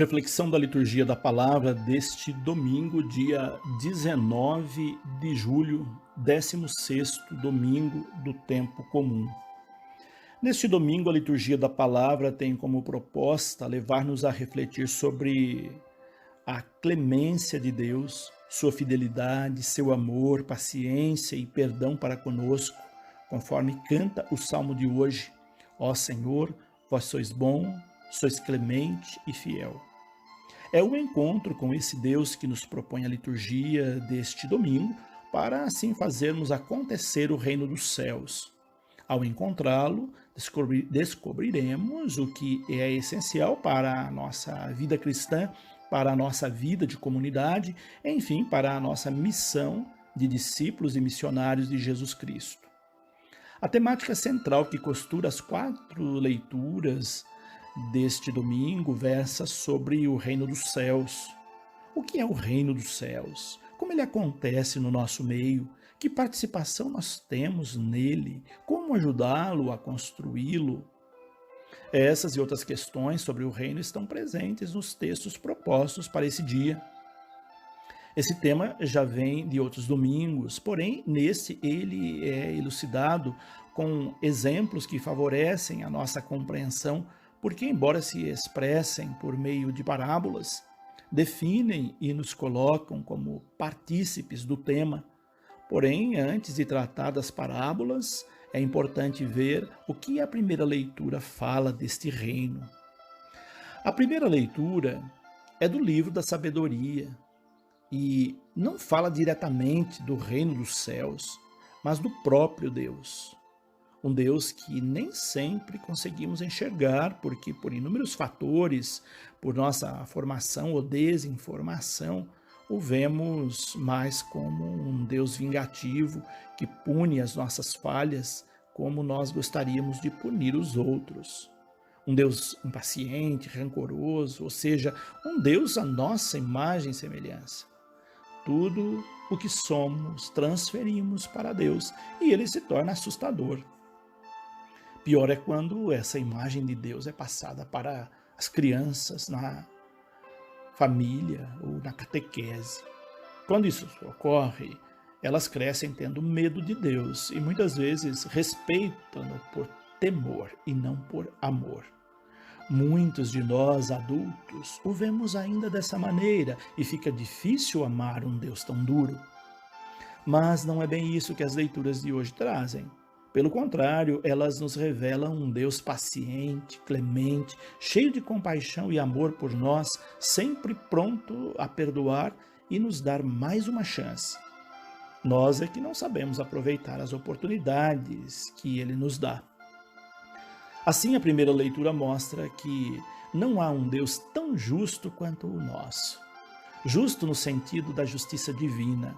Reflexão da liturgia da palavra deste domingo, dia 19 de julho, 16º domingo do tempo comum. Neste domingo, a liturgia da palavra tem como proposta levar-nos a refletir sobre a clemência de Deus, sua fidelidade, seu amor, paciência e perdão para conosco, conforme canta o salmo de hoje. Ó Senhor, vós sois bom, sois clemente e fiel. É o encontro com esse Deus que nos propõe a liturgia deste domingo, para assim fazermos acontecer o reino dos céus. Ao encontrá-lo, descobriremos o que é essencial para a nossa vida cristã, para a nossa vida de comunidade, enfim, para a nossa missão de discípulos e missionários de Jesus Cristo. A temática central que costura as 4 leituras deste domingo versa sobre o reino dos céus. O que é o reino dos céus? Como ele acontece no nosso meio? Que participação nós temos nele? Como ajudá-lo a construí-lo? Essas e outras questões sobre o reino estão presentes nos textos propostos para esse dia. Esse tema já vem de outros domingos, porém, nesse ele é elucidado com exemplos que favorecem a nossa compreensão, porque, embora se expressem por meio de parábolas, definem e nos colocam como partícipes do tema. Porém, antes de tratar das parábolas, é importante ver o que a primeira leitura fala deste reino. A primeira leitura é do livro da sabedoria e não fala diretamente do reino dos céus, mas do próprio Deus. Um Deus que nem sempre conseguimos enxergar, porque por inúmeros fatores, por nossa formação ou desinformação, o vemos mais como um Deus vingativo que pune as nossas falhas como nós gostaríamos de punir os outros. Um Deus impaciente, rancoroso, ou seja, um Deus à nossa imagem e semelhança. Tudo o que somos transferimos para Deus e ele se torna assustador. Pior é quando essa imagem de Deus é passada para as crianças na família ou na catequese. Quando isso ocorre, elas crescem tendo medo de Deus e muitas vezes respeitam-no por temor e não por amor. Muitos de nós adultos o vemos ainda dessa maneira e fica difícil amar um Deus tão duro. Mas não é bem isso que as leituras de hoje trazem. Pelo contrário, elas nos revelam um Deus paciente, clemente, cheio de compaixão e amor por nós, sempre pronto a perdoar e nos dar mais uma chance. Nós é que não sabemos aproveitar as oportunidades que ele nos dá. Assim, a primeira leitura mostra que não há um Deus tão justo quanto o nosso. Justo no sentido da justiça divina.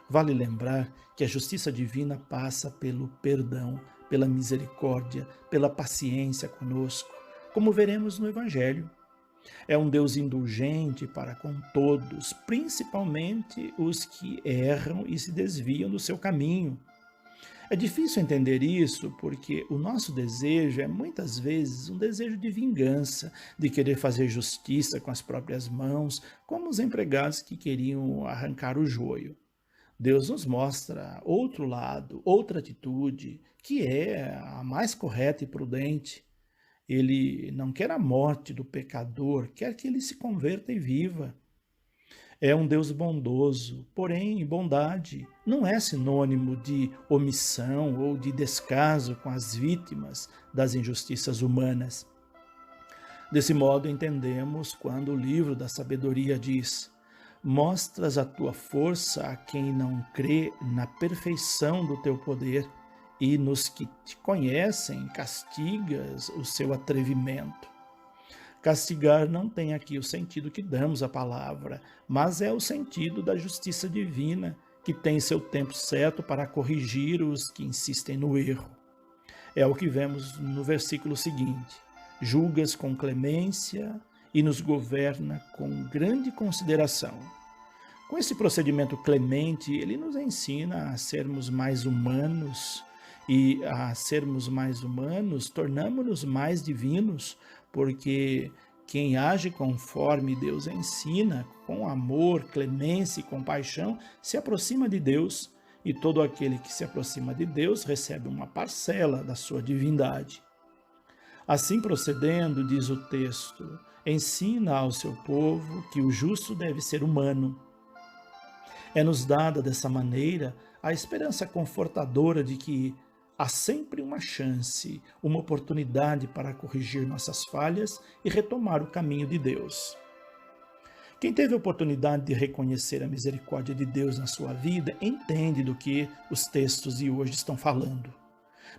Vale lembrar que a justiça divina passa pelo perdão, pela misericórdia, pela paciência conosco, como veremos no Evangelho. É um Deus indulgente para com todos, principalmente os que erram e se desviam do seu caminho. É difícil entender isso porque o nosso desejo é muitas vezes um desejo de vingança, de querer fazer justiça com as próprias mãos, como os empregados que queriam arrancar o joio. Deus nos mostra outro lado, outra atitude, que é a mais correta e prudente. Ele não quer a morte do pecador, quer que ele se converta e viva. É um Deus bondoso, porém, bondade não é sinônimo de omissão ou de descaso com as vítimas das injustiças humanas. Desse modo, entendemos quando o livro da sabedoria diz: mostras a tua força a quem não crê na perfeição do teu poder, e nos que te conhecem castigas o seu atrevimento. Castigar não tem aqui o sentido que damos à palavra, mas é o sentido da justiça divina, que tem seu tempo certo para corrigir os que insistem no erro. É o que vemos no versículo seguinte: julgas com clemência e nos governa com grande consideração. Com esse procedimento clemente, ele nos ensina a sermos mais humanos, e a sermos mais humanos, tornamo-nos mais divinos, porque quem age conforme Deus ensina, com amor, clemência e compaixão, se aproxima de Deus, e todo aquele que se aproxima de Deus recebe uma parcela da sua divindade. Assim procedendo, diz o texto, ensina ao seu povo que o justo deve ser humano. É-nos dada dessa maneira a esperança confortadora de que há sempre uma chance, uma oportunidade para corrigir nossas falhas e retomar o caminho de Deus. Quem teve a oportunidade de reconhecer a misericórdia de Deus na sua vida entende do que os textos de hoje estão falando.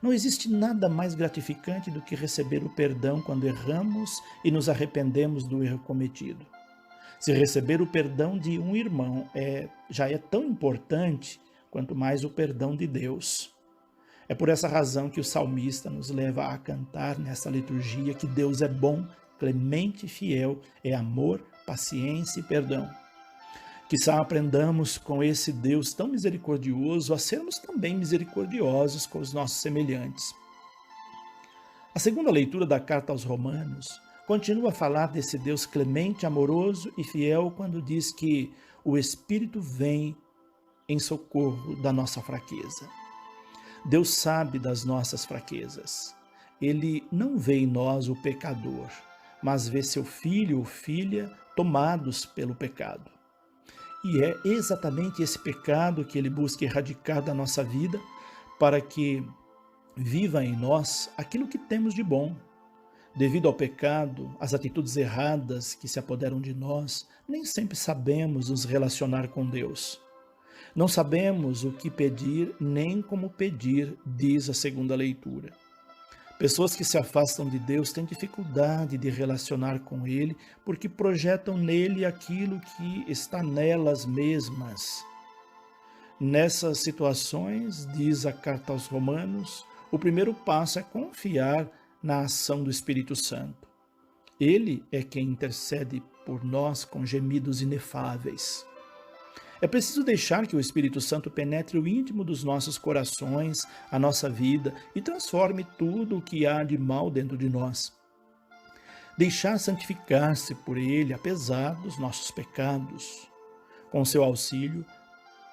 Não existe nada mais gratificante do que receber o perdão quando erramos e nos arrependemos do erro cometido. Se receber o perdão de um irmão já é tão importante quanto mais o perdão de Deus. É por essa razão que o salmista nos leva a cantar nessa liturgia que Deus é bom, clemente e fiel, é amor, paciência e perdão. Quizá aprendamos com esse Deus tão misericordioso a sermos também misericordiosos com os nossos semelhantes. A segunda leitura da carta aos Romanos continua a falar desse Deus clemente, amoroso e fiel quando diz que o Espírito vem em socorro da nossa fraqueza. Deus sabe das nossas fraquezas. Ele não vê em nós o pecador, mas vê seu filho ou filha tomados pelo pecado. E é exatamente esse pecado que ele busca erradicar da nossa vida para que viva em nós aquilo que temos de bom. Devido ao pecado, às atitudes erradas que se apoderam de nós, nem sempre sabemos nos relacionar com Deus. Não sabemos o que pedir nem como pedir, diz a segunda leitura. Pessoas que se afastam de Deus têm dificuldade de relacionar com Ele porque projetam nele aquilo que está nelas mesmas. Nessas situações, diz a carta aos Romanos, o primeiro passo é confiar na ação do Espírito Santo. Ele é quem intercede por nós com gemidos inefáveis. É preciso deixar que o Espírito Santo penetre o íntimo dos nossos corações, a nossa vida e transforme tudo o que há de mal dentro de nós. Deixar santificar-se por Ele, apesar dos nossos pecados. Com seu auxílio,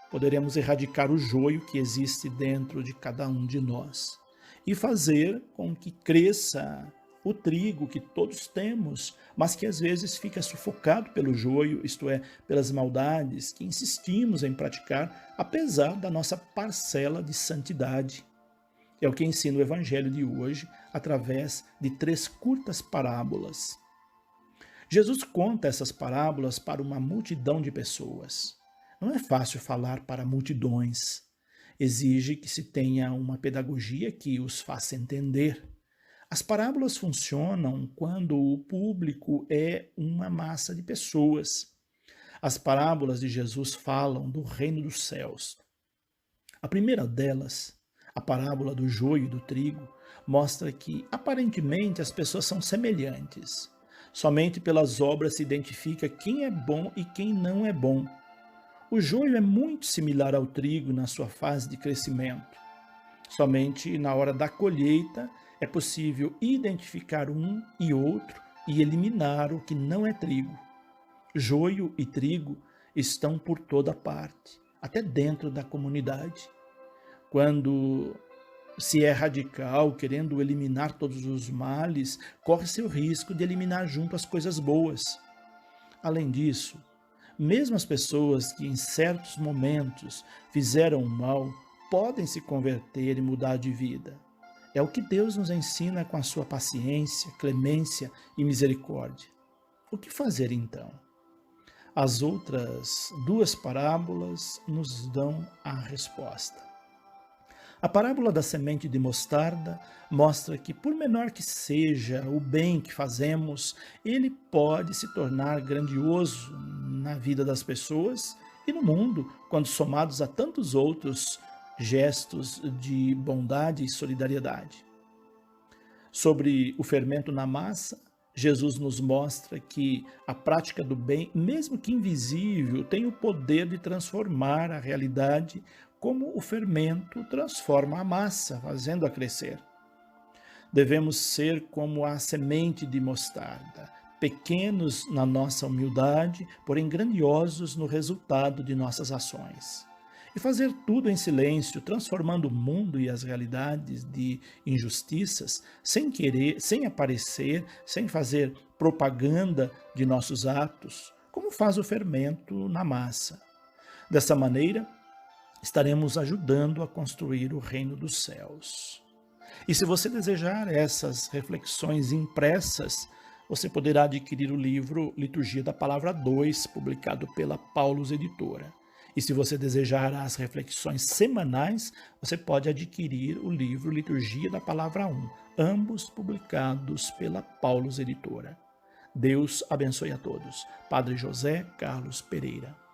poderemos erradicar o joio que existe dentro de cada um de nós e fazer com que cresça o trigo que todos temos, mas que às vezes fica sufocado pelo joio, isto é, pelas maldades que insistimos em praticar, apesar da nossa parcela de santidade. É o que ensina o Evangelho de hoje, através de 3 curtas parábolas. Jesus conta essas parábolas para uma multidão de pessoas. Não é fácil falar para multidões. Exige que se tenha uma pedagogia que os faça entender. As parábolas funcionam quando o público é uma massa de pessoas. As parábolas de Jesus falam do reino dos céus. A primeira delas, a parábola do joio e do trigo, mostra que, aparentemente, as pessoas são semelhantes. Somente pelas obras se identifica quem é bom e quem não é bom. O joio é muito similar ao trigo na sua fase de crescimento. Somente na hora da colheita é possível identificar um e outro e eliminar o que não é trigo. Joio e trigo estão por toda parte, até dentro da comunidade. Quando se é radical, querendo eliminar todos os males, corre-se o risco de eliminar junto as coisas boas. Além disso, mesmo as pessoas que em certos momentos fizeram o mal, podem se converter e mudar de vida. É o que Deus nos ensina com a sua paciência, clemência e misericórdia. O que fazer então? As outras 2 parábolas nos dão a resposta. A parábola da semente de mostarda mostra que, por menor que seja o bem que fazemos, ele pode se tornar grandioso na vida das pessoas e no mundo, quando somados a tantos outros gestos de bondade e solidariedade. Sobre o fermento na massa, Jesus nos mostra que a prática do bem, mesmo que invisível, tem o poder de transformar a realidade como o fermento transforma a massa, fazendo-a crescer. Devemos ser como a semente de mostarda, pequenos na nossa humildade, porém grandiosos no resultado de nossas ações. E fazer tudo em silêncio, transformando o mundo e as realidades de injustiças, sem querer, sem aparecer, sem fazer propaganda de nossos atos, como faz o fermento na massa. Dessa maneira, estaremos ajudando a construir o reino dos céus. E se você desejar essas reflexões impressas, você poderá adquirir o livro Liturgia da Palavra 2, publicado pela Paulus Editora. E se você desejar as reflexões semanais, você pode adquirir o livro Liturgia da Palavra 1, ambos publicados pela Paulus Editora. Deus abençoe a todos. Padre José Carlos Pereira.